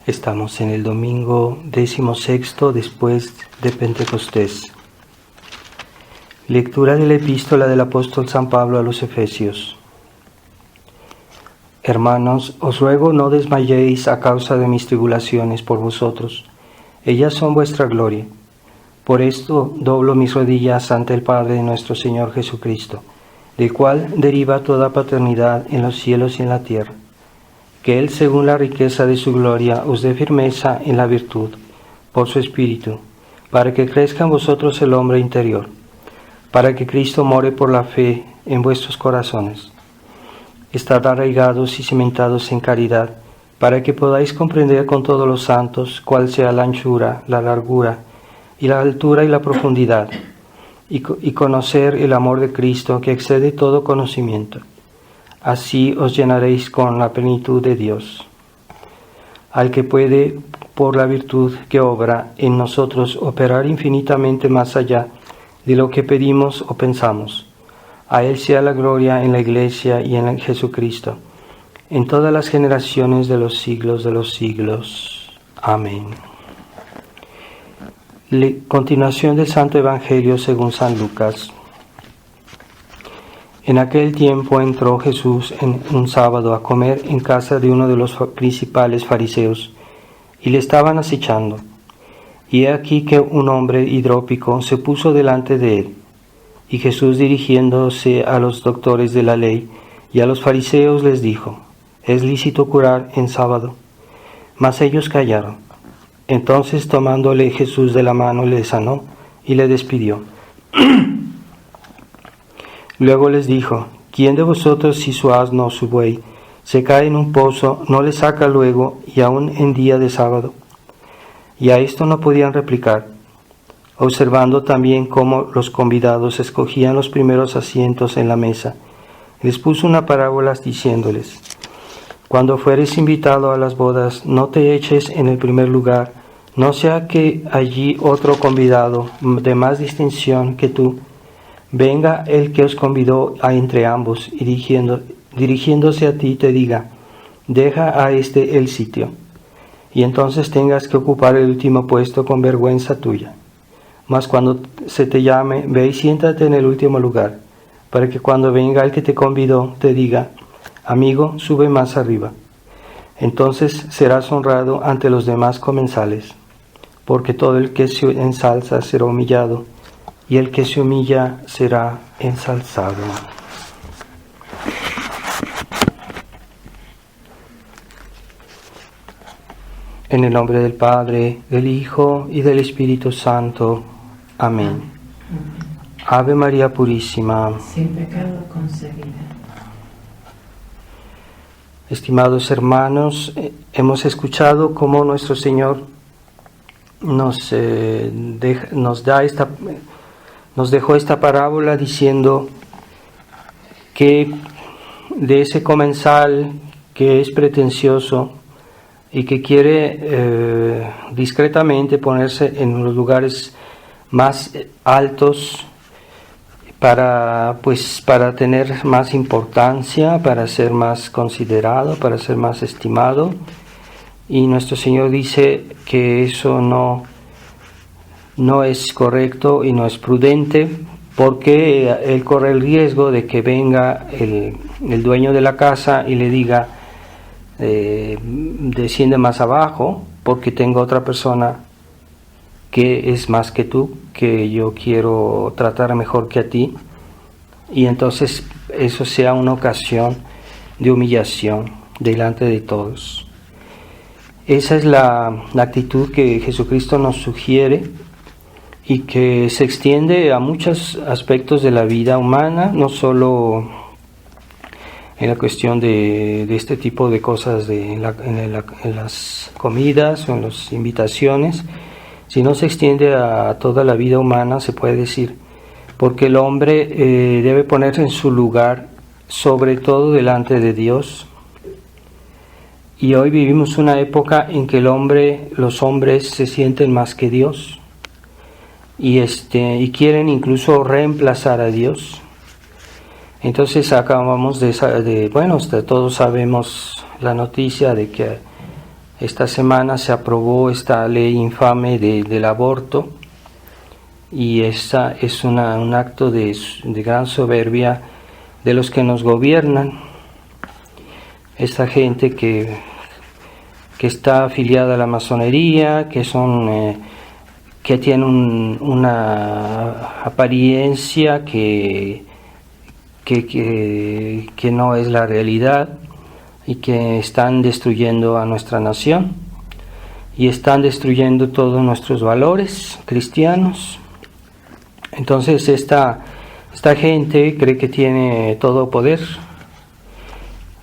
Estamos en el domingo 16 después de Pentecostés. Lectura de la epístola del apóstol San Pablo a los Efesios. Hermanos, os ruego no desmayéis a causa de mis tribulaciones por vosotros. Ellas son vuestra gloria. Por esto doblo mis rodillas ante el Padre de nuestro Señor Jesucristo, del cual deriva toda paternidad en los cielos y en la tierra. Que Él, según la riqueza de su gloria, os dé firmeza en la virtud, por su Espíritu, para que crezca en vosotros el hombre interior, para que Cristo more por la fe en vuestros corazones. Estad arraigados y cimentados en caridad, para que podáis comprender con todos los santos cuál sea la anchura, la largura, y la altura y la profundidad, y conocer el amor de Cristo que excede todo conocimiento. Así os llenaréis con la plenitud de Dios. Al que puede, por la virtud que obra en nosotros, operar infinitamente más allá de lo que pedimos o pensamos. A Él sea la gloria en la Iglesia y en Jesucristo, en todas las generaciones de los siglos. Amén. Continuación del Santo Evangelio según San Lucas. En aquel tiempo entró Jesús en un sábado a comer en casa de uno de los principales fariseos, y le estaban acechando. Y he aquí que un hombre hidrópico se puso delante de él. Y Jesús, dirigiéndose a los doctores de la ley y a los fariseos, les dijo: ¿Es lícito curar en sábado? Mas ellos callaron. Entonces, tomándole Jesús de la mano, le sanó y le despidió. Luego les dijo: ¿Quién de vosotros, si su asno o su buey se cae en un pozo, no le saca luego, y aun en día de sábado? Y a esto no podían replicar, observando también cómo los convidados escogían los primeros asientos en la mesa. Les puso una parábola diciéndoles: Cuando fueres invitado a las bodas, no te eches en el primer lugar, no sea que allí otro convidado de más distinción que tú venga el que os convidó a entre ambos, y dirigiéndose a ti te diga: deja a este el sitio, y entonces tengas que ocupar el último puesto con vergüenza tuya. Mas cuando se te llame, ve y siéntate en el último lugar, para que cuando venga el que te convidó te diga: amigo, sube más arriba. Entonces serás honrado ante los demás comensales, porque todo el que se ensalza será humillado, y el que se humilla será ensalzado. En el nombre del Padre, del Hijo y del Espíritu Santo. Amén. Ave María Purísima, sin pecado concebida. Estimados hermanos, hemos escuchado cómo nuestro Señor nos dejó esta parábola diciendo que de ese comensal que es pretencioso y que quiere discretamente ponerse en los lugares más altos para tener más importancia, para ser más considerado, para ser más estimado. Y nuestro Señor dice que eso no es correcto y no es prudente, porque Él corre el riesgo de que venga el dueño de la casa y le diga: desciende más abajo, porque tengo otra persona que es más que tú, que yo quiero tratar mejor que a ti, y entonces eso sea una ocasión de humillación delante de todos. Esa es la actitud que Jesucristo nos sugiere y que se extiende a muchos aspectos de la vida humana, no solo en la cuestión de este tipo de cosas en las comidas o en las invitaciones, sino se extiende a toda la vida humana, se puede decir, porque el hombre debe ponerse en su lugar, sobre todo delante de Dios. Y hoy vivimos una época en que los hombres se sienten más que Dios y quieren incluso reemplazar a Dios. Entonces acabamos todos sabemos la noticia de que Esta semana se aprobó esta ley infame del aborto, y esa es un acto de gran soberbia de los que nos gobiernan. Esta gente que está afiliada a la masonería, que tienen una apariencia que no es la realidad, y que están destruyendo a nuestra nación y están destruyendo todos nuestros valores cristianos. Entonces esta gente cree que tiene todo poder,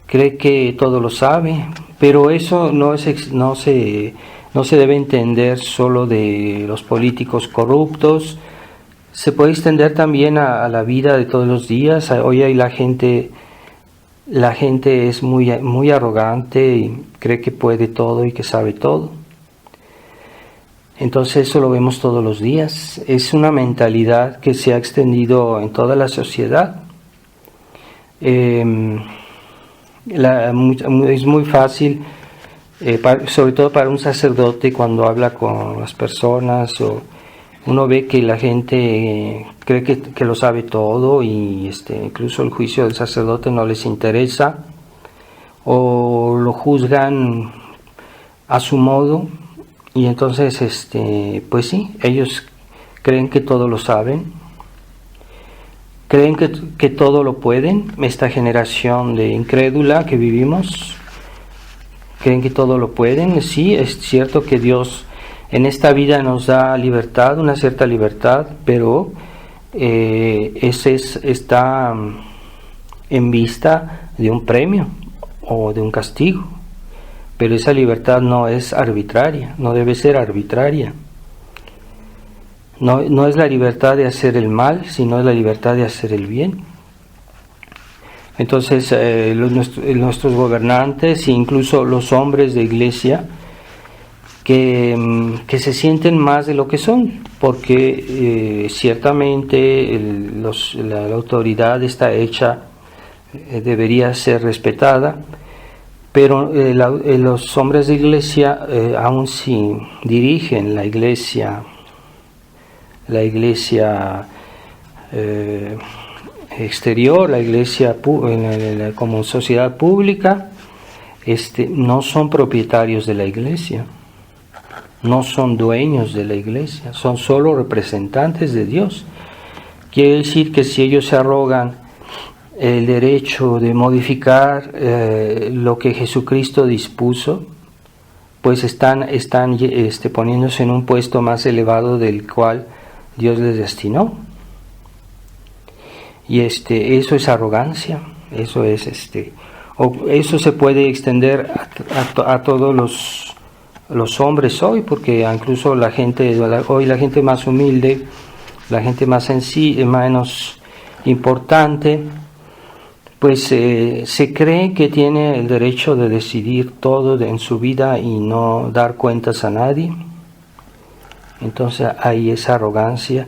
cree que todo lo sabe, pero eso no se debe entender solo de los políticos corruptos. Se puede extender también a la vida de todos los días. Hoy hay la gente es muy arrogante y cree que puede todo y que sabe todo. Entonces eso lo vemos todos los días. Es una mentalidad que se ha extendido en toda la sociedad. Es muy fácil, sobre todo para un sacerdote, cuando habla con las personas, o uno ve que la gente cree que lo sabe todo, y incluso el juicio del sacerdote no les interesa, o lo juzgan a su modo, y entonces pues sí, ellos creen que todo lo saben, creen que todo lo pueden. Esta generación de incrédula que vivimos, creen que todo lo pueden. Sí, es cierto que Dios en esta vida nos da libertad, una cierta libertad, pero está en vista de un premio o de un castigo. Pero esa libertad no es arbitraria, no debe ser arbitraria. No es la libertad de hacer el mal, sino es la libertad de hacer el bien. Entonces nuestros gobernantes e incluso los hombres de iglesia que se sienten más de lo que son, porque ciertamente la autoridad está hecha, debería ser respetada, pero los hombres de iglesia, aun si dirigen la iglesia exterior, la iglesia como sociedad pública, no son propietarios de la iglesia, no son dueños de la iglesia, son solo representantes de Dios. Quiere decir que si ellos se arrogan el derecho de modificar lo que Jesucristo dispuso, pues están poniéndose en un puesto más elevado del cual Dios les destinó. Y eso es arrogancia, eso se puede extender a todos los hombres hoy, porque incluso la gente más humilde, la gente más sencilla, menos importante, pues se cree que tiene el derecho de decidir todo en su vida y no dar cuentas a nadie. Entonces hay esa arrogancia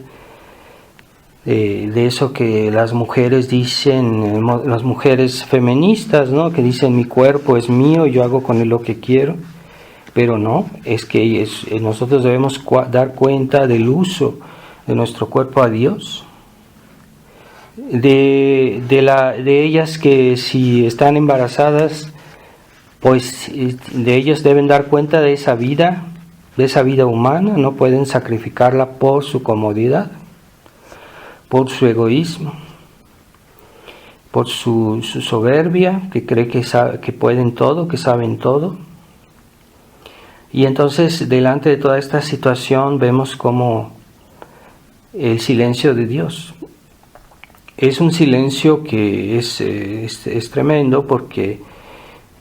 de eso que las mujeres dicen, las mujeres feministas, ¿no? Que dicen: mi cuerpo es mío, yo hago con él lo que quiero. Pero no, es que nosotros debemos dar cuenta del uso de nuestro cuerpo a Dios. De ellas, que si están embarazadas, pues de ellas deben dar cuenta de esa vida humana. No pueden sacrificarla por su comodidad, por su egoísmo, por su soberbia, que cree que pueden todo, que saben todo. Y entonces, delante de toda esta situación, vemos como el silencio de Dios es un silencio que es tremendo, porque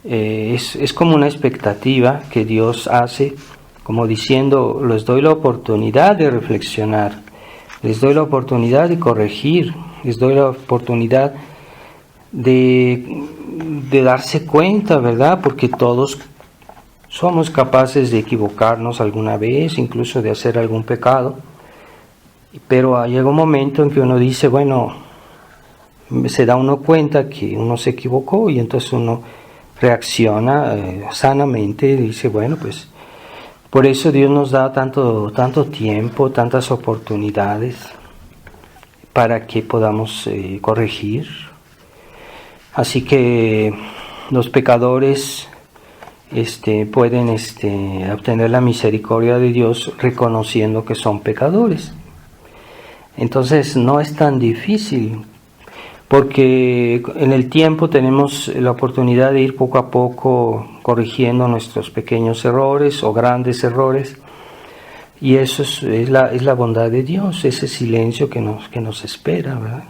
es como una expectativa que Dios hace, como diciendo: les doy la oportunidad de reflexionar, les doy la oportunidad de corregir, les doy la oportunidad de darse cuenta, ¿verdad? Porque todos somos capaces de equivocarnos alguna vez, incluso de hacer algún pecado, pero llega un momento en que uno dice: bueno, se da uno cuenta que uno se equivocó, y entonces uno reacciona sanamente, dice, bueno, pues por eso Dios nos da tanto tiempo, tantas oportunidades para que podamos corregir. Así que los pecadores pueden obtener la misericordia de Dios reconociendo que son pecadores. Entonces no es tan difícil, porque en el tiempo tenemos la oportunidad de ir poco a poco corrigiendo nuestros pequeños errores o grandes errores, y eso es la bondad de Dios, ese silencio que nos espera, ¿verdad?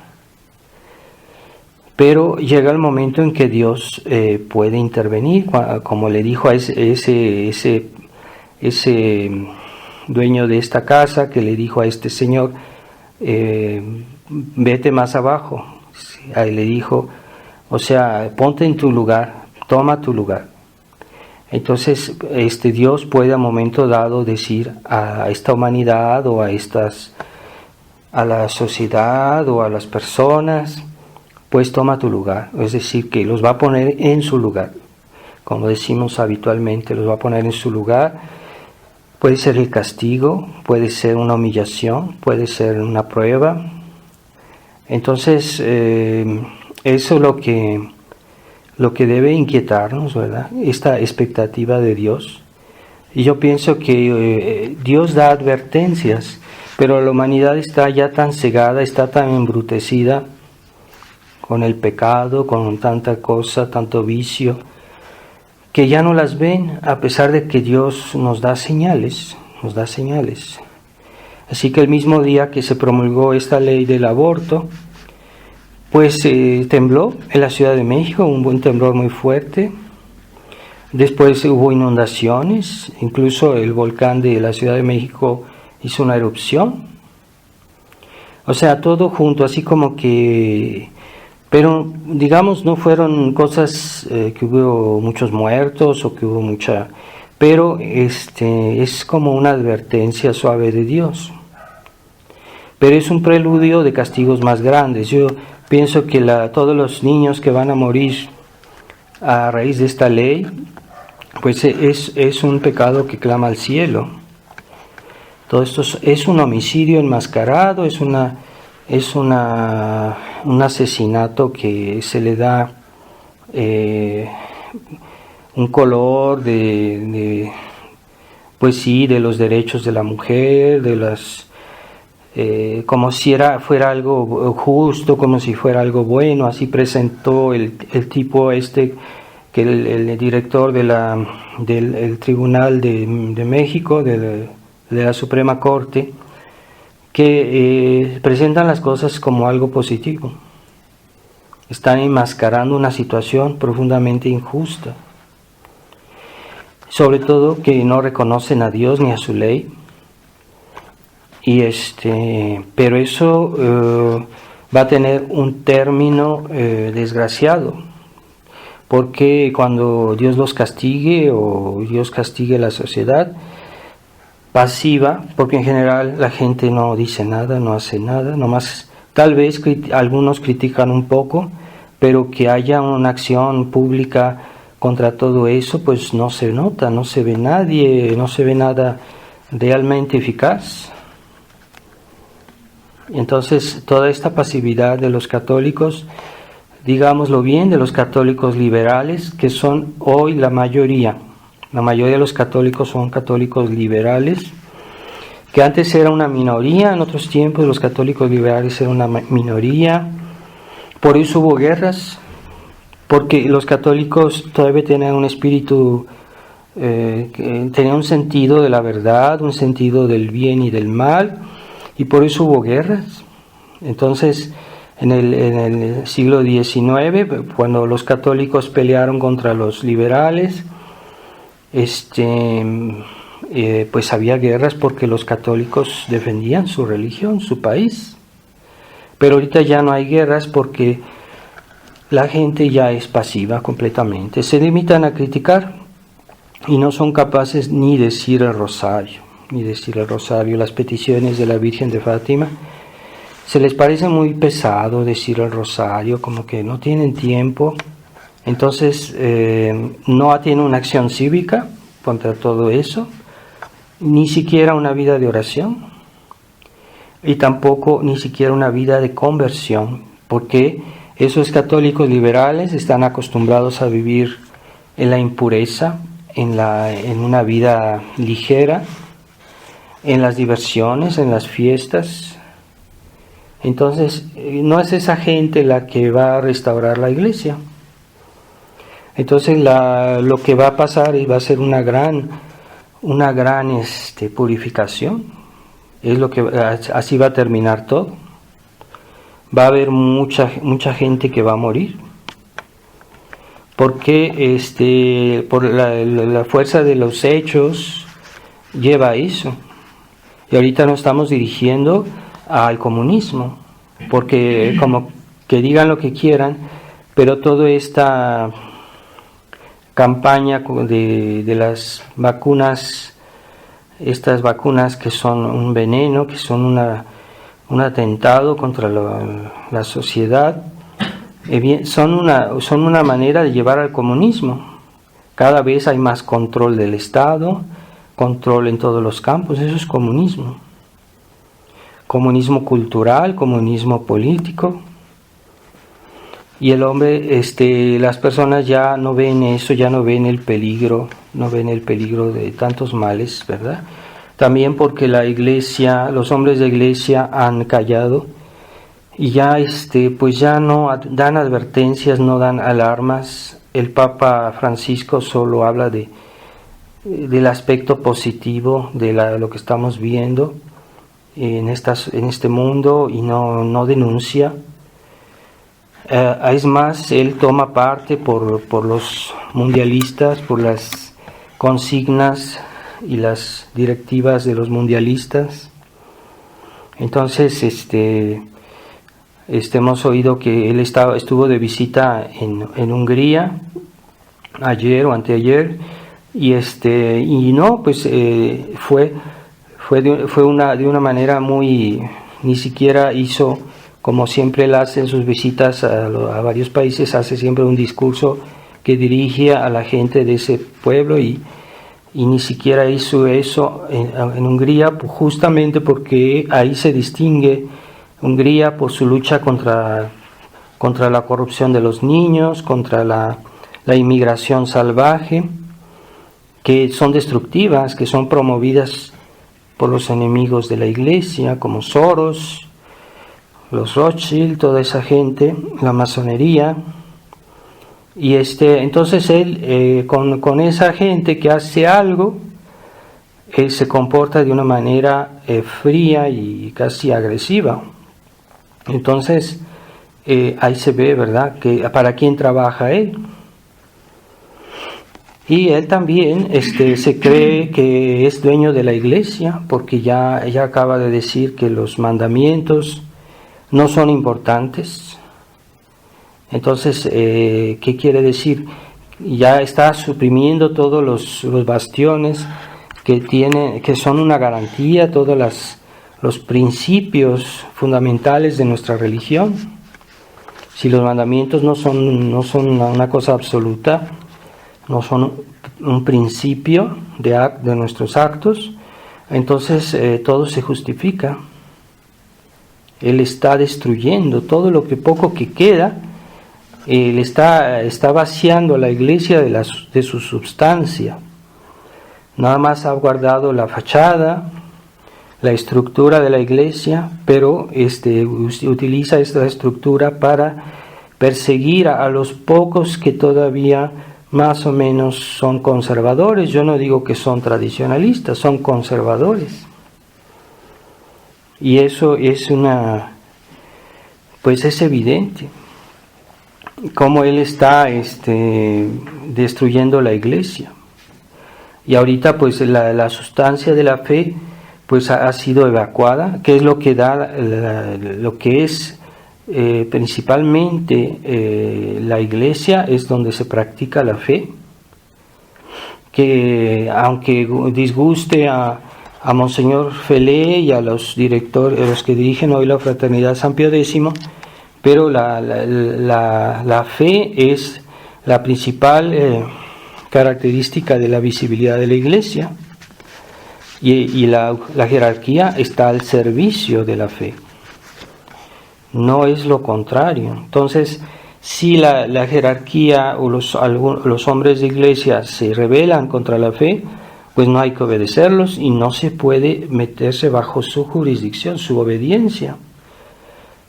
Pero llega el momento en que Dios puede intervenir, como le dijo a ese dueño de esta casa, que le dijo a este señor, vete más abajo. Ahí le dijo, o sea, ponte en tu lugar, toma tu lugar. Entonces Dios puede a momento dado decir a esta humanidad o a la sociedad o a las personas, pues toma tu lugar, es decir, que los va a poner en su lugar, como decimos habitualmente, los va a poner en su lugar. Puede ser el castigo, puede ser una humillación, puede ser una prueba. Entonces, eso es lo que debe inquietarnos, ¿verdad? Esta expectativa de Dios. Y yo pienso que Dios da advertencias, pero la humanidad está ya tan cegada, está tan embrutecida con el pecado, con tanta cosa, tanto vicio, que ya no las ven, a pesar de que Dios nos da señales. Así que el mismo día que se promulgó esta ley del aborto, pues tembló en la Ciudad de México, un buen temblor muy fuerte. Después hubo inundaciones, incluso el volcán de la Ciudad de México hizo una erupción. O sea, todo junto, así como que... Pero, digamos, no fueron cosas que hubo muchos muertos o que hubo mucha... Pero es como una advertencia suave de Dios. Pero es un preludio de castigos más grandes. Yo pienso que todos los niños que van a morir a raíz de esta ley, pues es un pecado que clama al cielo. Todo esto es un homicidio enmascarado, es un asesinato que se le da un color pues sí, de los derechos de la mujer, como si fuera algo justo, como si fuera algo bueno. Así presentó el tipo que el director del Tribunal de México, de la Suprema Corte, que presentan las cosas como algo positivo. Están enmascarando una situación profundamente injusta, sobre todo que no reconocen a Dios ni a su ley. Y pero eso va a tener un término desgraciado, porque cuando Dios los castigue o Dios castigue a la sociedad pasiva, porque en general la gente no dice nada, no hace nada, nomás tal vez algunos critican un poco, pero que haya una acción pública contra todo eso, pues no se nota, no se ve nadie, no se ve nada realmente eficaz. Entonces, toda esta pasividad de los católicos, digámoslo bien, de los católicos liberales, que son hoy la mayoría de los católicos son católicos liberales, que antes era una minoría, en otros tiempos los católicos liberales eran una minoría. Por eso hubo guerras, porque los católicos todavía tenían un espíritu, tenían un sentido de la verdad, un sentido del bien y del mal, y por eso hubo guerras. Entonces, en el siglo XIX, cuando los católicos pelearon contra los liberales, pues había guerras porque los católicos defendían su religión, su país. Pero ahorita ya no hay guerras porque la gente ya es pasiva completamente. Se limitan a criticar y no son capaces ni decir el rosario, las peticiones de la Virgen de Fátima. Se les parece muy pesado decir el rosario, como que no tienen tiempo. Entonces, no tiene una acción cívica contra todo eso, ni siquiera una vida de oración, y tampoco ni siquiera una vida de conversión, porque esos católicos liberales están acostumbrados a vivir en la impureza, en una vida ligera, en las diversiones, en las fiestas. Entonces, no es esa gente la que va a restaurar la iglesia. Entonces, lo que va a pasar va a ser una gran purificación. Es lo que así va a terminar todo. Va a haber mucha gente que va a morir, porque por la fuerza de los hechos lleva a eso. Y ahorita nos estamos dirigiendo al comunismo, porque como que digan lo que quieran, pero toda esta campaña de las vacunas, estas vacunas que son un veneno, que son un atentado contra la sociedad, son una manera de llevar al comunismo. Cada vez hay más control del Estado, control en todos los campos. Eso es comunismo. Comunismo cultural, comunismo político. Y el hombre, las personas ya no ven eso, ya no ven el peligro de tantos males, ¿verdad? También porque la iglesia, los hombres de iglesia han callado y ya pues ya no dan advertencias, no dan alarmas. El Papa Francisco solo habla del aspecto positivo de lo que estamos viendo en este mundo y no denuncia. Es más, él toma parte por los mundialistas, por las consignas y las directivas de los mundialistas. Entonces, hemos oído que él estuvo de visita en Hungría ayer o anteayer, y no, pues fue de una manera ni siquiera hizo, como siempre él hace en sus visitas a varios países, hace siempre un discurso que dirige a la gente de ese pueblo, y ni siquiera hizo eso en Hungría, justamente porque ahí se distingue Hungría por su lucha contra la corrupción de los niños, contra la inmigración salvaje, que son destructivas, que son promovidas por los enemigos de la iglesia, como Soros, los Rothschild, toda esa gente, la masonería. Y entonces él, con esa gente que hace algo, él se comporta de una manera fría y casi agresiva. Entonces, ahí se ve, ¿verdad?, que para quién trabaja él. Y él también se cree que es dueño de la iglesia, porque ya acaba de decir que los mandamientos no son importantes. Entonces, ¿qué quiere decir? Ya está suprimiendo todos los bastiones que son una garantía, todos los principios fundamentales de nuestra religión. Si los mandamientos no son una cosa absoluta, no son un principio de nuestros actos, entonces todo se justifica. Él está destruyendo todo lo poco que queda. Él está vaciando la iglesia de su substancia. Nada más ha guardado la fachada, la estructura de la iglesia, pero utiliza esta estructura para perseguir a los pocos que todavía más o menos son conservadores. Yo no digo que son tradicionalistas, son conservadores. Y eso es pues es evidente cómo él está destruyendo la iglesia. Y ahorita pues la sustancia de la fe pues ha sido evacuada, que es lo que da lo que es principalmente la iglesia, es donde se practica la fe, que aunque disguste a Monseñor Felé y a los directores, los que dirigen hoy la Fraternidad San Pío X, pero la fe es la principal característica de la visibilidad de la Iglesia, y la jerarquía está al servicio de la fe. No es lo contrario. Entonces, si la jerarquía o los hombres de iglesia se rebelan contra la fe, pues no hay que obedecerlos y no se puede meterse bajo su jurisdicción, su obediencia,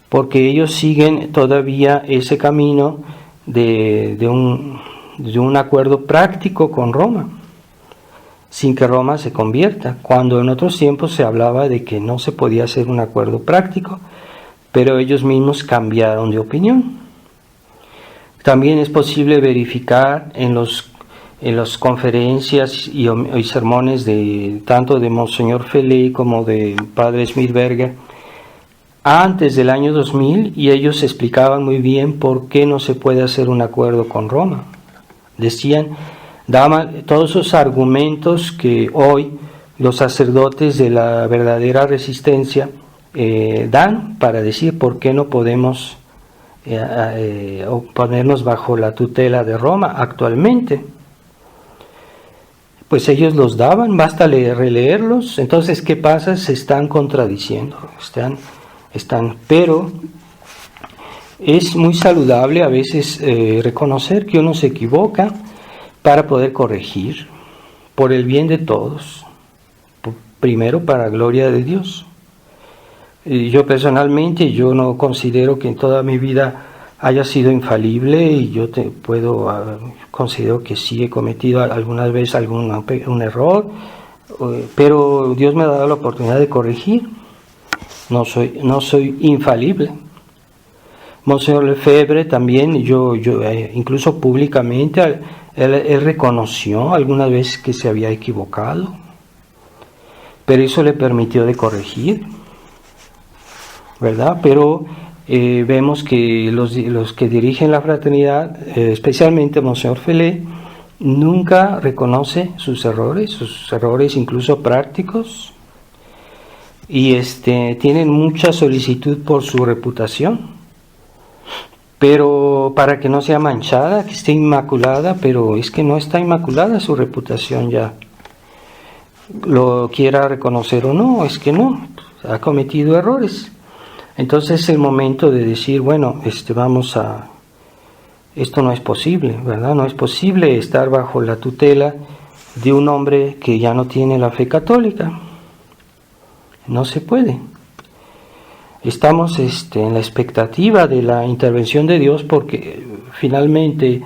porque ellos siguen todavía ese camino de un acuerdo práctico con Roma, sin que Roma se convierta, cuando en otros tiempos se hablaba de que no se podía hacer un acuerdo práctico, pero ellos mismos cambiaron de opinión. También es posible verificar en las conferencias y sermones tanto de Monseñor Felé como de Padre Smithberger antes del año 2000, y ellos explicaban muy bien por qué no se puede hacer un acuerdo con Roma. Daban todos esos argumentos que hoy los sacerdotes de la verdadera resistencia dan para decir por qué no podemos ponernos bajo la tutela de Roma actualmente. Pues ellos los daban, basta releerlos. Entonces, ¿qué pasa? Se están contradiciendo, pero es muy saludable a veces reconocer que uno se equivoca para poder corregir, por el bien de todos, primero para gloria de Dios. Yo personalmente, yo no considero que en toda mi vida haya sido infalible, y yo considero que sí he cometido algunas veces un error, pero Dios me ha dado la oportunidad de corregir. No soy infalible. Monseñor Lefebvre también, yo incluso públicamente, él reconoció algunas veces que se había equivocado, pero eso le permitió de corregir, ¿verdad? Pero vemos que los que dirigen la fraternidad, especialmente Monseñor Felé, nunca reconoce sus errores incluso prácticos, y tienen mucha solicitud por su reputación, pero para que no sea manchada, que esté inmaculada, pero es que no está inmaculada su reputación ya. Lo quiera reconocer o no, es que no, ha cometido errores. Entonces es el momento de decir, bueno, esto no es posible, ¿verdad? No es posible estar bajo la tutela de un hombre que ya no tiene la fe católica. No se puede. Estamos en la expectativa de la intervención de Dios, porque finalmente,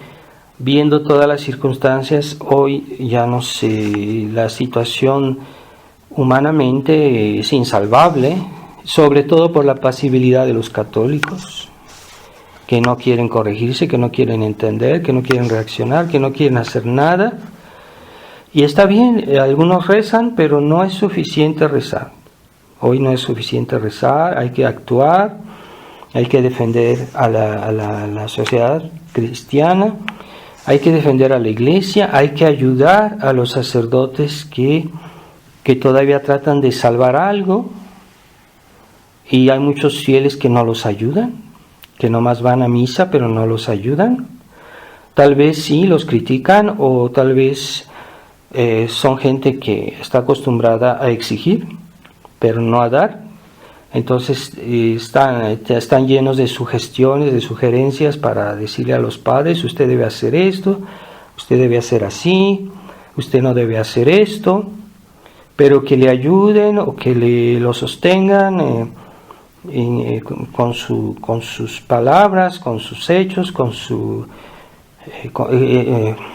viendo todas las circunstancias, hoy ya no sé, la situación humanamente es insalvable, sobre todo por la pasibilidad de los católicos, que no quieren corregirse, que no quieren entender, que no quieren reaccionar, que no quieren hacer nada. Y está bien, algunos rezan, pero no es suficiente rezar. Hoy no es suficiente rezar, hay que actuar, hay que defender a la sociedad cristiana, hay que defender a la Iglesia, hay que ayudar a los sacerdotes que todavía tratan de salvar algo, y hay muchos fieles que no los ayudan, que nomás van a misa pero no los ayudan. Tal vez sí los critican, o tal vez son gente que está acostumbrada a exigir pero no a dar. Entonces están llenos de sugestiones, de sugerencias para decirle a los padres: usted debe hacer esto, usted debe hacer así, usted no debe hacer esto, pero que le ayuden o que lo sostengan con sus palabras, con sus hechos,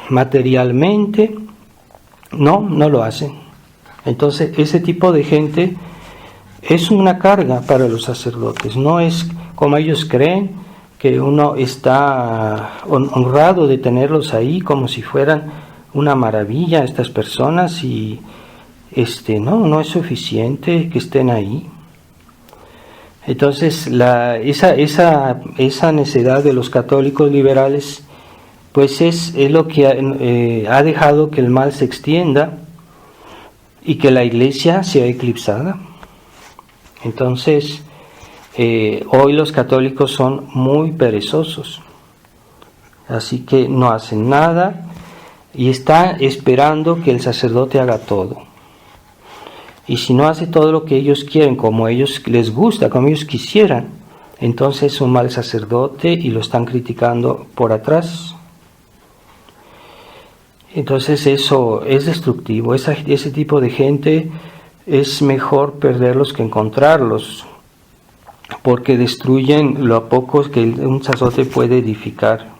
materialmente. No lo hacen. Entonces ese tipo de gente es una carga para los sacerdotes. No es como ellos creen, que uno está honrado de tenerlos ahí como si fueran una maravilla estas personas, y no es suficiente que estén ahí. Entonces esa necedad de los católicos liberales, pues es lo que ha dejado que el mal se extienda y que la Iglesia sea eclipsada. Entonces hoy los católicos son muy perezosos, Así que no hacen nada y están esperando que el sacerdote haga todo. Y si no hace todo lo que ellos quieren, como a ellos les gusta, como ellos quisieran, entonces es un mal sacerdote y lo están criticando por atrás. Entonces eso es destructivo. Ese tipo de gente es mejor perderlos que encontrarlos, porque destruyen lo poco que un sacerdote puede edificar.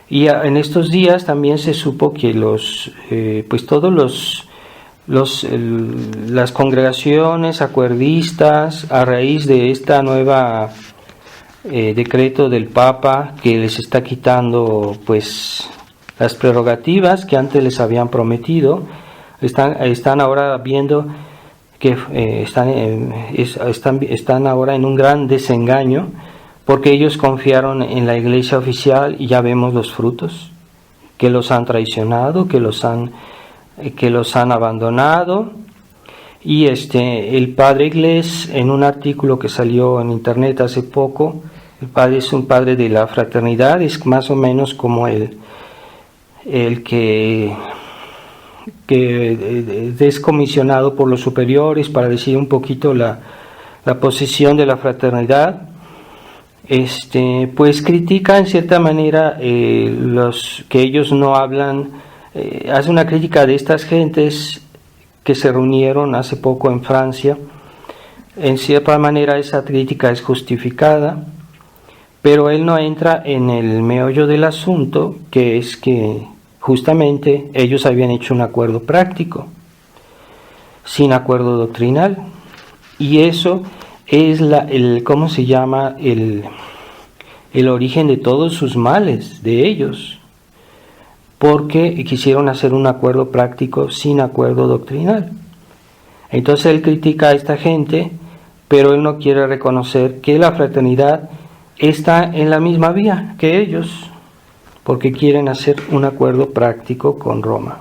Y en estos días también se supo que todos las congregaciones acuerdistas, a raíz de esta nueva decreto del Papa que les está quitando pues las prerrogativas que antes les habían prometido, están ahora viendo que están ahora en un gran desengaño, porque ellos confiaron en la iglesia oficial y ya vemos los frutos, que los han traicionado, que los han abandonado. Y el padre Iglesias, en un artículo que salió en internet hace poco, el padre es un padre de la fraternidad, es más o menos como el que es comisionado por los superiores para decir un poquito la posición de la fraternidad. Pues critica en cierta manera los que ellos no hablan, hace una crítica de estas gentes que se reunieron hace poco en Francia. En cierta manera esa crítica es justificada, pero él no entra en el meollo del asunto, que es que justamente ellos habían hecho un acuerdo práctico, sin acuerdo doctrinal, y eso es el origen de todos sus males de ellos, porque quisieron hacer un acuerdo práctico sin acuerdo doctrinal. Entonces él critica a esta gente, pero él no quiere reconocer que la fraternidad está en la misma vía que ellos, porque quieren hacer un acuerdo práctico con Roma,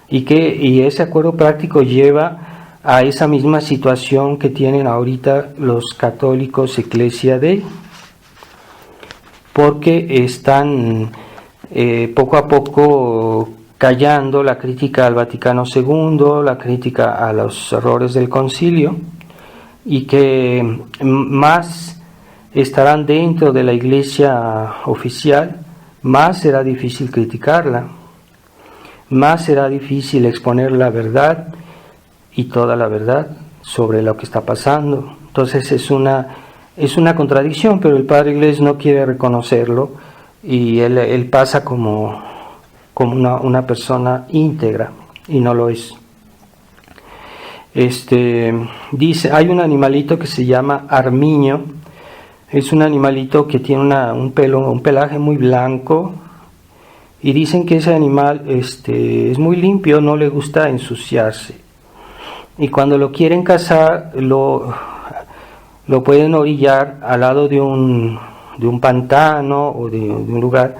y ese acuerdo práctico lleva a esa misma situación que tienen ahorita los católicos Ecclesia Dei, porque están poco a poco callando la crítica al Vaticano II, la crítica a los errores del concilio, y que más estarán dentro de la iglesia oficial, más será difícil criticarla, más será difícil exponer la verdad y toda la verdad sobre lo que está pasando. Entonces es una contradicción, pero el padre Iglesias no quiere reconocerlo, y él pasa como una persona íntegra, y no lo es. Dice, hay un animalito que se llama armiño. Es un animalito que tiene un pelaje muy blanco, y dicen que ese animal es muy limpio, no le gusta ensuciarse, y cuando lo quieren cazar lo pueden orillar al lado de un pantano o de un lugar.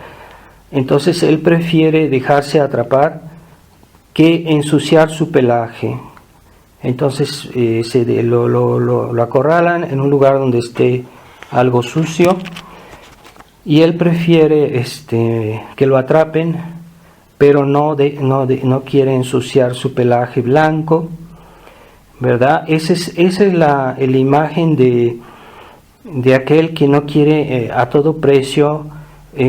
Entonces él prefiere dejarse atrapar que ensuciar su pelaje. Entonces lo acorralan en un lugar donde esté algo sucio, y él prefiere que lo atrapen, pero no quiere ensuciar su pelaje blanco, ¿verdad? Esa es la imagen de aquel que no quiere a todo precio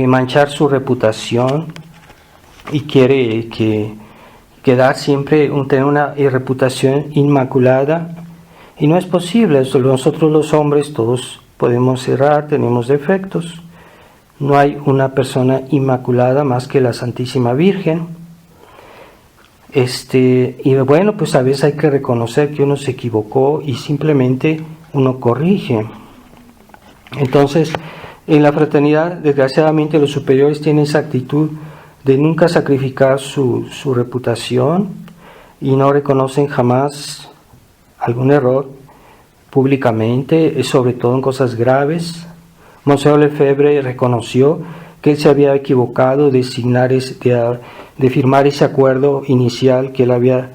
manchar su reputación, y quiere quedar siempre, tener una reputación inmaculada, y no es posible. Nosotros los hombres todos podemos errar, tenemos defectos. No hay una persona inmaculada más que la Santísima Virgen. Y bueno, pues a veces hay que reconocer que uno se equivocó y simplemente uno corrige. Entonces, en la fraternidad, desgraciadamente, los superiores tienen esa actitud de nunca sacrificar su reputación, y no reconocen jamás algún error públicamente, sobre todo en cosas graves. Monseñor Lefebvre reconoció que él se había equivocado de firmar ese acuerdo inicial que él había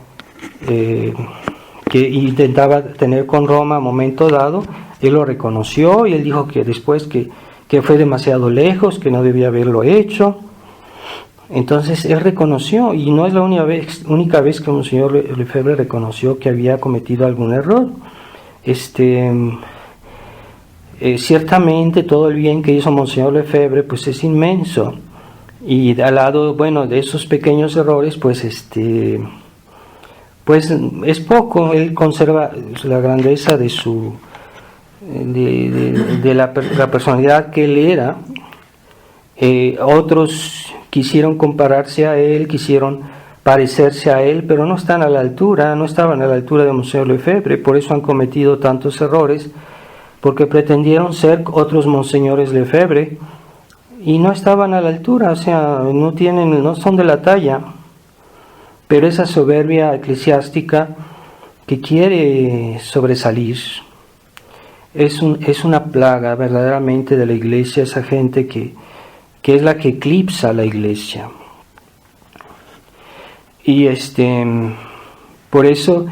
que intentaba tener con Roma a momento dado. Él lo reconoció y él dijo que después que fue demasiado lejos, que no debía haberlo hecho. Entonces él reconoció, y no es la única vez que Monseñor Lefebvre reconoció que había cometido algún error. Ciertamente todo el bien que hizo Monseñor Lefebvre pues es inmenso, y al lado, bueno, de esos pequeños errores pues es poco. Él conserva la grandeza de su de la personalidad que él era. Otros quisieron compararse a él, quisieron parecerse a él, pero no están a la altura, no estaban a la altura de Monseñor Lefebvre. Por eso han cometido tantos errores, porque pretendieron ser otros Monseñores Lefebvre y no estaban a la altura, o sea, no son de la talla. Pero esa soberbia eclesiástica que quiere sobresalir es una plaga verdaderamente de la Iglesia, esa gente que es la que eclipsa a la Iglesia. Y por eso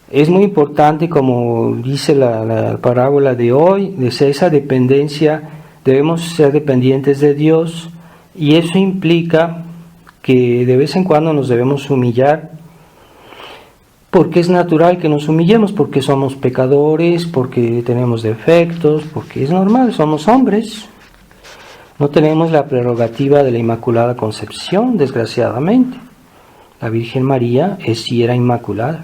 es muy importante, como dice la parábola de hoy, de esa dependencia. Debemos ser dependientes de Dios, y eso implica que de vez en cuando nos debemos humillar, porque es natural que nos humillemos, porque somos pecadores, porque tenemos defectos, porque es normal, somos hombres. No tenemos la prerrogativa de la Inmaculada Concepción, desgraciadamente. La Virgen María sí era inmaculada.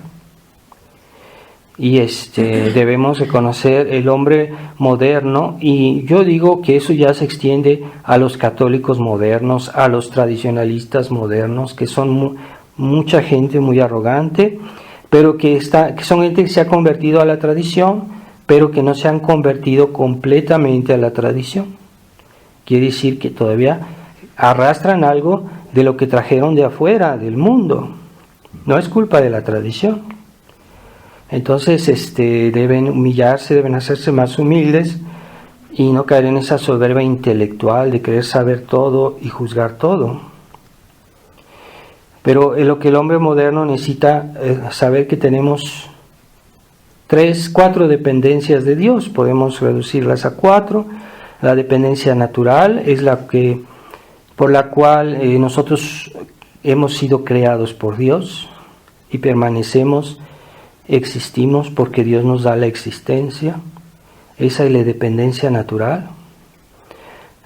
Y debemos reconocer el hombre moderno, y yo digo que eso ya se extiende a los católicos modernos, a los tradicionalistas modernos, que son mucha gente muy arrogante, pero que son gente que se ha convertido a la tradición, pero que no se han convertido completamente a la tradición. Quiere decir que todavía arrastran algo de lo que trajeron de afuera, del mundo. No es culpa de la tradición. Entonces deben humillarse, deben hacerse más humildes y no caer en esa soberbia intelectual de querer saber todo y juzgar todo. Pero lo que el hombre moderno necesita es saber que tenemos 4 dependencias de Dios. Podemos reducirlas a 4. La dependencia natural es por la cual nosotros hemos sido creados por Dios y existimos porque Dios nos da la existencia. Esa es la dependencia natural.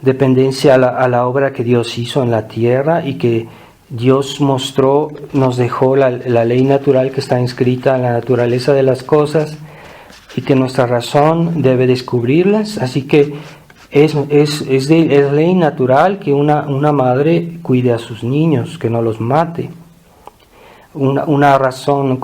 Dependencia a la obra que Dios hizo en la tierra y que Dios nos dejó la ley natural que está inscrita en la naturaleza de las cosas y que nuestra razón debe descubrirlas. Así que es ley natural que una madre cuide a sus niños, que no los mate. Una razón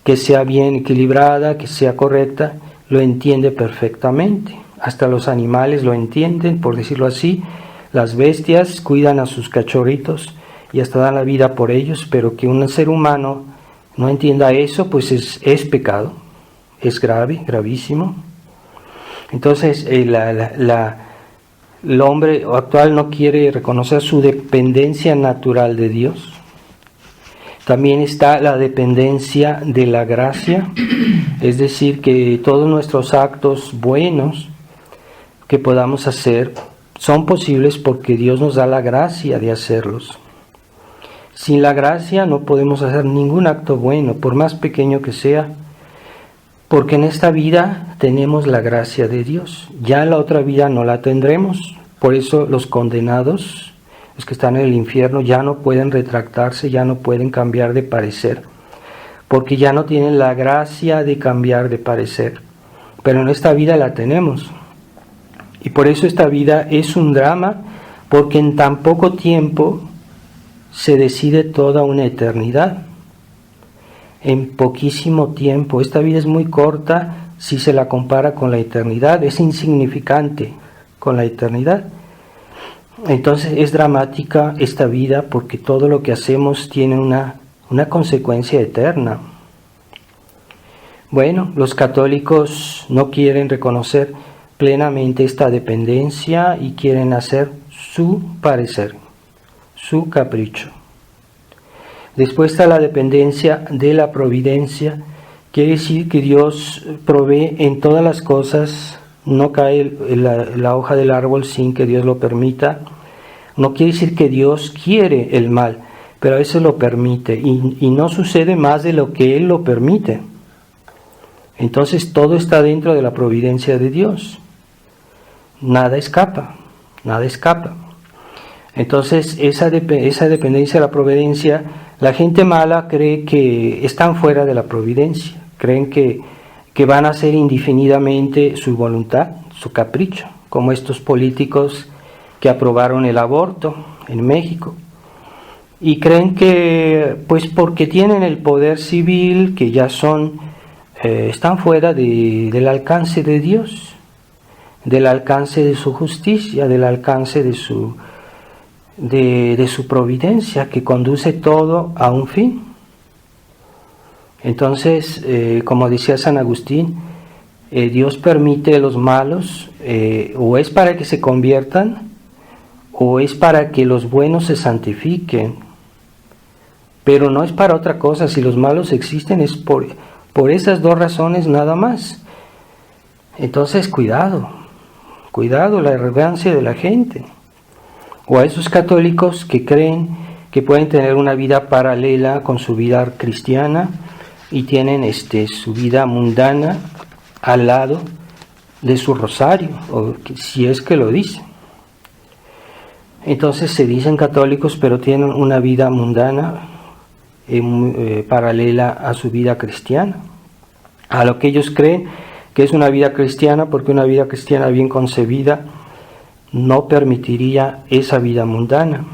que sea bien equilibrada, que sea correcta, lo entiende perfectamente. Hasta los animales lo entienden, por decirlo así. Las bestias cuidan a sus cachorritos y hasta dan la vida por ellos, pero que un ser humano no entienda eso, pues es pecado, es gravísimo. Entonces el hombre actual no quiere reconocer su dependencia natural de Dios. También está la dependencia de la gracia, es decir, que todos nuestros actos buenos que podamos hacer son posibles porque Dios nos da la gracia de hacerlos. Sin la gracia no podemos hacer ningún acto bueno, por más pequeño que sea, porque en esta vida tenemos la gracia de Dios. Ya en la otra vida no la tendremos, por eso los condenados, los que están en el infierno, ya no pueden retractarse, ya no pueden cambiar de parecer, porque ya no tienen la gracia de cambiar de parecer. Pero en esta vida la tenemos. Y por eso esta vida es un drama, porque en tan poco tiempo se decide toda una eternidad. En poquísimo tiempo. Esta vida es muy corta si se la compara con la eternidad. Es insignificante con la eternidad. Entonces es dramática esta vida porque todo lo que hacemos tiene una consecuencia eterna. Bueno, los católicos no quieren reconocer plenamente esta dependencia y quieren hacer su parecer, su capricho. Después está la dependencia de la providencia, quiere decir que Dios provee en todas las cosas no cae la hoja del árbol sin que Dios lo permita. No quiere decir que Dios quiere el mal, pero a veces lo permite y no sucede más de lo que Él lo permite. Entonces todo está dentro de la providencia de Dios. Nada escapa, nada escapa. Entonces esa dependencia de la providencia, la gente mala cree que están fuera de la providencia, creen que van a hacer indefinidamente su voluntad, su capricho, como estos políticos que aprobaron el aborto en México. Y creen que, pues porque tienen el poder civil, que ya están fuera del alcance de Dios, del alcance de su justicia, del alcance de su providencia, que conduce todo a un fin. Entonces, como decía San Agustín, Dios permite a los malos, o es para que se conviertan, o es para que los buenos se santifiquen, pero no es para otra cosa. Si los malos existen es por esas dos razones nada más. Entonces cuidado la arrogancia de la gente, o a esos católicos que creen que pueden tener una vida paralela con su vida cristiana y tienen su vida mundana al lado de su rosario, o si es que lo dicen. Entonces se dicen católicos, pero tienen una vida mundana paralela a su vida cristiana, a lo que ellos creen que es una vida cristiana, porque una vida cristiana bien concebida no permitiría esa vida mundana.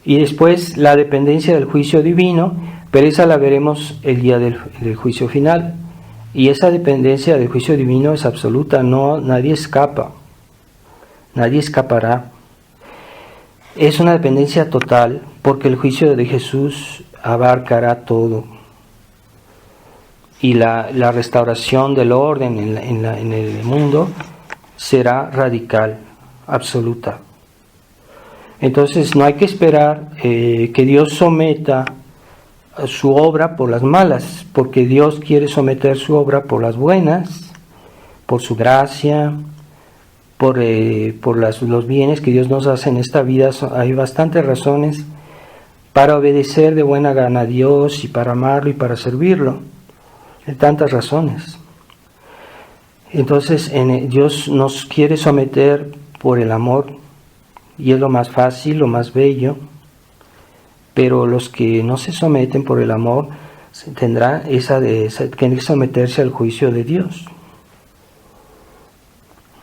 Y después la dependencia del juicio divino, pero esa la veremos el día del juicio final. Y esa dependencia del juicio divino es absoluta, nadie escapa, nadie escapará. Es una dependencia total, porque el juicio de Jesús abarcará todo. Y la restauración del orden en el mundo será radical, absoluta. Entonces no hay que esperar que Dios someta su obra por las malas, porque Dios quiere someter su obra por las buenas, por su gracia, por los bienes que Dios nos hace en esta vida. Hay bastantes razones para obedecer de buena gana a Dios y para amarlo y para servirlo. Hay tantas razones. Entonces Dios nos quiere someter por el amor, y es lo más fácil, lo más bello, pero los que no se someten por el amor tendrán que someterse al juicio de Dios.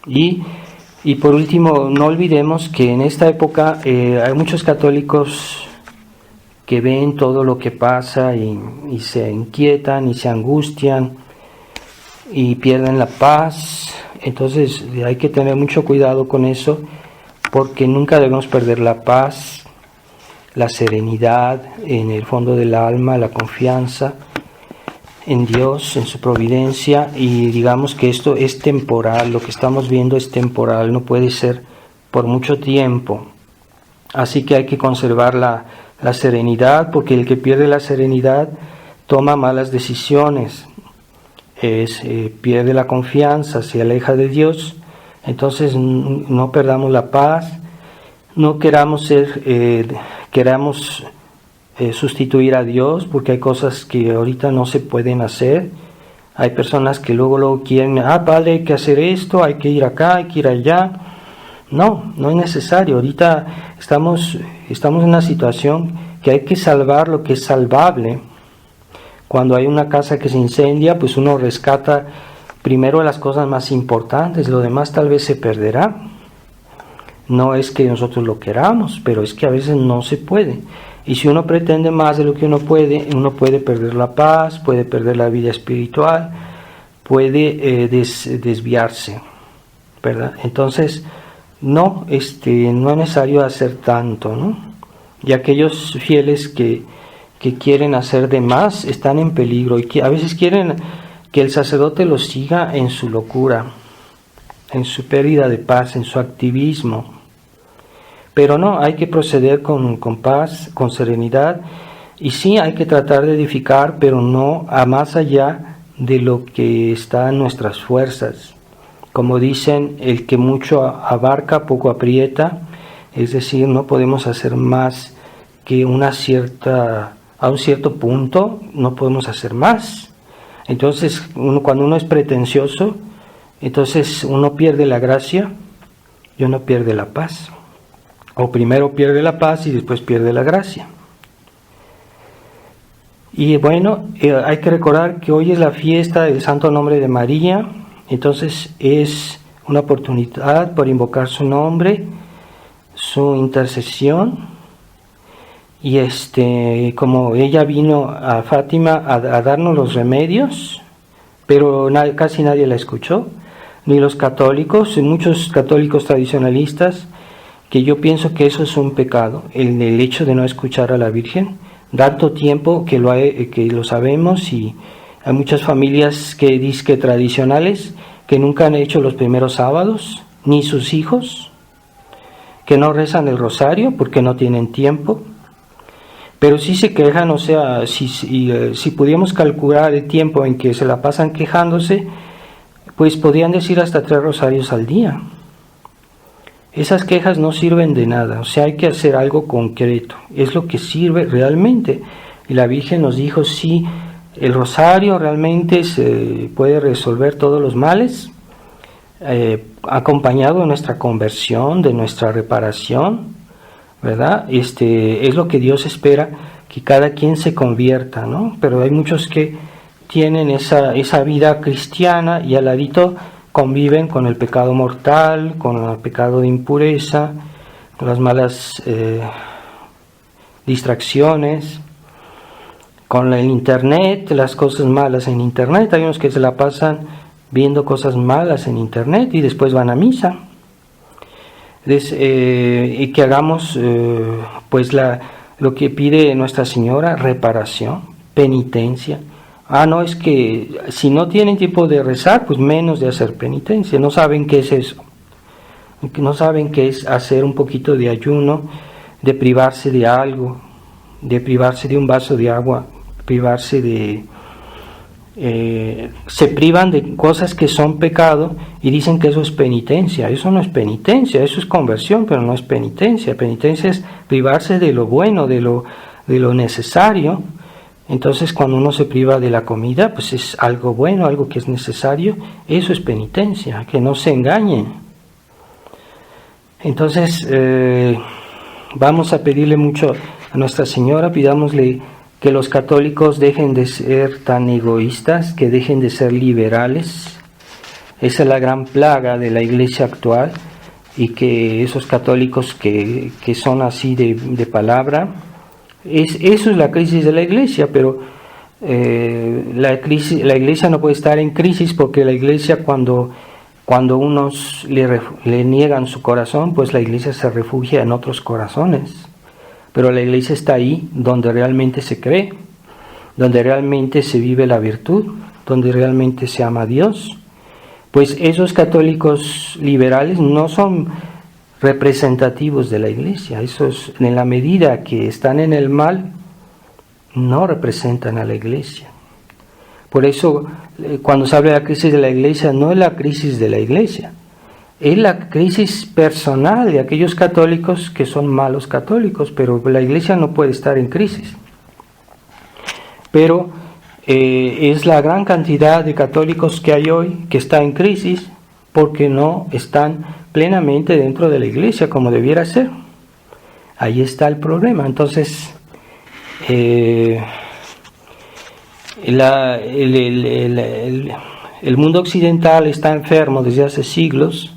Y por último, no olvidemos que en esta época hay muchos católicos que ven todo lo que pasa y se inquietan y se angustian y pierden la paz. Entonces hay que tener mucho cuidado con eso, porque nunca debemos perder la paz, la serenidad en el fondo del alma, la confianza en Dios, en su providencia. Y digamos que esto es temporal, lo que estamos viendo es temporal, no puede ser por mucho tiempo. Así que hay que conservar la serenidad, porque el que pierde la serenidad toma malas decisiones, pierde la confianza, se aleja de Dios. Entonces no perdamos la paz, no queramos sustituir a Dios, porque hay cosas que ahorita no se pueden hacer. Hay personas que luego quieren, padre, hay que hacer esto, hay que ir acá, hay que ir allá. No es necesario. Ahorita estamos en una situación que hay que salvar lo que es salvable. Cuando hay una casa que se incendia, pues uno rescata primero las cosas más importantes, lo demás tal vez se perderá. No es que nosotros lo queramos, pero es que a veces no se puede. Y si uno pretende más de lo que uno puede perder la paz, puede perder la vida espiritual, puede desviarse, ¿verdad? Entonces, no es necesario hacer tanto, ¿no? Y aquellos fieles que quieren hacer de más están en peligro, y que a veces quieren que el sacerdote los siga en su locura, en su pérdida de paz, en su activismo. Pero no, hay que proceder con paz, con serenidad, y sí hay que tratar de edificar, pero no a más allá de lo que está en nuestras fuerzas. Como dicen, el que mucho abarca, poco aprieta, es decir, no podemos hacer más que a un cierto punto, no podemos hacer más. Entonces, cuando uno es pretencioso, entonces uno pierde la gracia y uno pierde la paz. O primero pierde la paz y después pierde la gracia. Y bueno, hay que recordar que hoy es la fiesta del Santo Nombre de María, entonces es una oportunidad por invocar su nombre, su intercesión, y como ella vino a Fátima a darnos los remedios, pero casi nadie la escuchó, ni los católicos, muchos católicos tradicionalistas, que yo pienso que eso es un pecado, el hecho de no escuchar a la Virgen. Tanto tiempo que lo sabemos, y hay muchas familias que tradicionales que nunca han hecho los primeros sábados, ni sus hijos, que no rezan el rosario porque no tienen tiempo, pero sí se quejan. O sea, si pudiéramos calcular el tiempo en que se la pasan quejándose, pues podrían decir hasta 3 rosarios al día. Esas quejas no sirven de nada, o sea, hay que hacer algo concreto, es lo que sirve realmente. Y la Virgen nos dijo, sí, el rosario realmente se puede resolver todos los males, acompañado de nuestra conversión, de nuestra reparación, ¿verdad? Es lo que Dios espera, que cada quien se convierta, ¿no? Pero hay muchos que tienen esa vida cristiana y al ladito conviven con el pecado mortal, con el pecado de impureza, con las malas distracciones, con el internet, las cosas malas en internet. Hay unos que se la pasan viendo cosas malas en internet y después van a misa. Y que hagamos pues lo que pide Nuestra Señora: reparación, penitencia. No, es que si no tienen tiempo de rezar, pues menos de hacer penitencia. No saben qué es eso. No saben qué es hacer un poquito de ayuno, de privarse de algo, de privarse de un vaso de agua, privarse de... se privan de cosas que son pecado y dicen que eso es penitencia. Eso no es penitencia, eso es conversión, pero no es penitencia. Penitencia es privarse de lo bueno, de lo necesario. Entonces, cuando uno se priva de la comida, pues es algo bueno, algo que es necesario. Eso es penitencia, que no se engañen. Entonces, vamos a pedirle mucho a Nuestra Señora, pidámosle que los católicos dejen de ser tan egoístas, que dejen de ser liberales. Esa es la gran plaga de la Iglesia actual, y que esos católicos que son así de palabra, eso es la crisis de la Iglesia. Pero la Iglesia no puede estar en crisis, porque la Iglesia, cuando unos le niegan su corazón, pues la Iglesia se refugia en otros corazones. Pero la Iglesia está ahí donde realmente se cree, donde realmente se vive la virtud, donde realmente se ama a Dios. Pues esos católicos liberales no son representativos de la Iglesia. Esos, en la medida que están en el mal, no representan a la Iglesia. Por eso, cuando se habla de la crisis de la Iglesia, no es la crisis de la Iglesia, es la crisis personal de aquellos católicos que son malos católicos. Pero la Iglesia no puede estar en crisis. Pero es la gran cantidad de católicos que hay hoy que está en crisis, porque no están plenamente dentro de la Iglesia como debiera ser. Ahí está el problema. Entonces, el mundo occidental está enfermo desde hace siglos,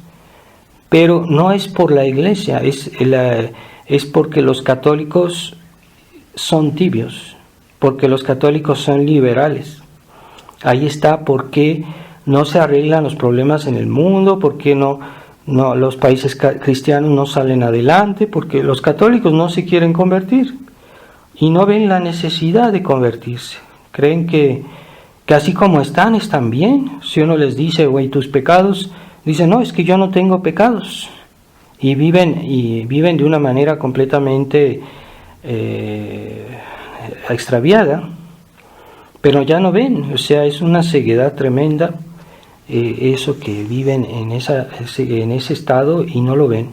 pero no es por la Iglesia, es porque los católicos son tibios, porque los católicos son liberales. Ahí está por qué no se arreglan los problemas en el mundo, por qué no los países cristianos no salen adelante, porque los católicos no se quieren convertir y no ven la necesidad de convertirse. Creen que así como están bien. Si uno les dice, güey, tus pecados, dicen, no, es que yo no tengo pecados. Y viven de una manera completamente extraviada. pero ya no ven, o sea, es una ceguedad tremenda, eso que viven en ese estado y no lo ven.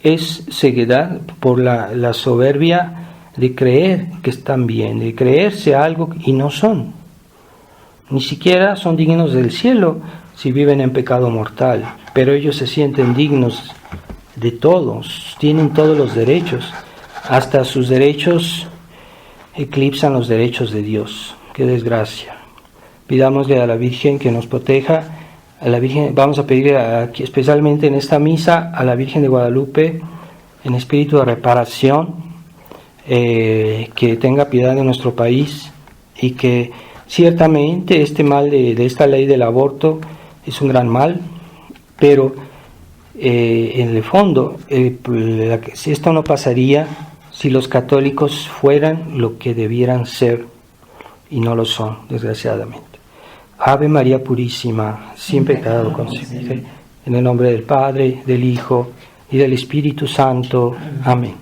Es ceguedad por la soberbia de creer que están bien, de creerse algo y no son. Ni siquiera son dignos del cielo si viven en pecado mortal, pero ellos se sienten dignos de todos, tienen todos los derechos, hasta sus derechos eclipsan los derechos de Dios. ¡Qué desgracia! Pidámosle a la Virgen que nos proteja. A la Virgen, vamos a pedir aquí, especialmente en esta misa, a la Virgen de Guadalupe, en espíritu de reparación, que tenga piedad de nuestro país y que ciertamente este mal de esta ley del aborto es un gran mal, pero en el fondo esto no pasaría si los católicos fueran lo que debieran ser y no lo son, desgraciadamente. Ave María Purísima, sin pecado concebida, en el nombre del Padre, del Hijo y del Espíritu Santo. Amén.